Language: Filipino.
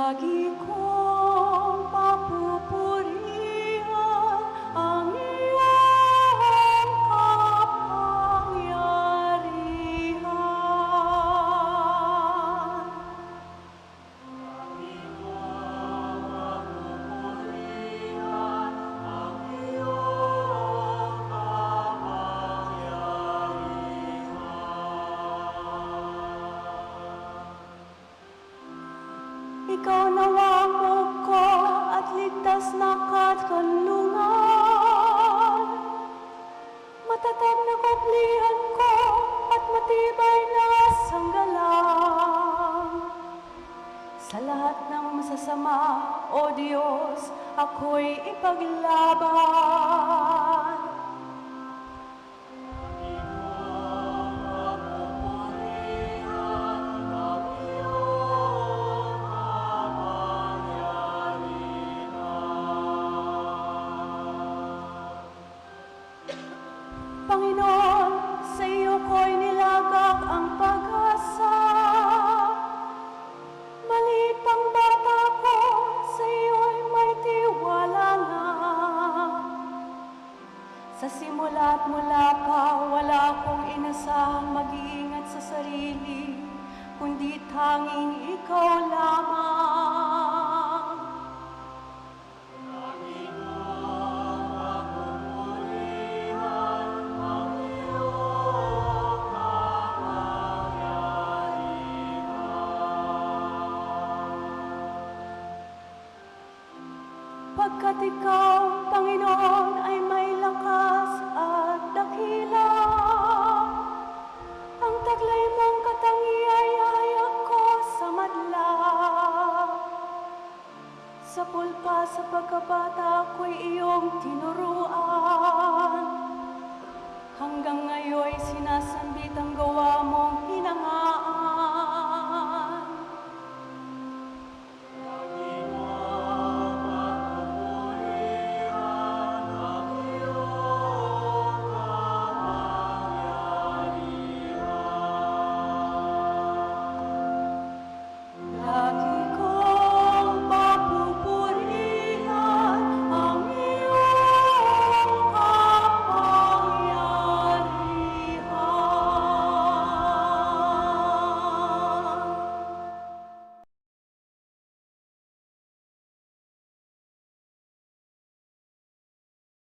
Lagi kong papupurihan ang iyong kapangyarihan. Lagi kong papupurihan ang iyong kapangyarihan. Ikaw nawamog ko at ligtas na katanungan. Matatag na kublihan ko at matibay na sanggalang. Sa lahat ng masasama, O Diyos, ako'y ipaglaban. Panginoon, sa iyo ko'y nilagak ang pag-asa. Maliit pang bata ko, sa iyo'y may tiwala na. Sa simula't mula pa, wala akong inasahang mag-iingat sa sarili, kundi tanging ikaw lamang. Pagkat ikaw, Panginoon, ay may lakas at dakila, ang taglay mong katangiay-ayak ko sa madla. Sa pulpa sa pagkabata ko'y iyong tinuruan, hanggang ngayon sinasambit ang gawa mong hinangaan.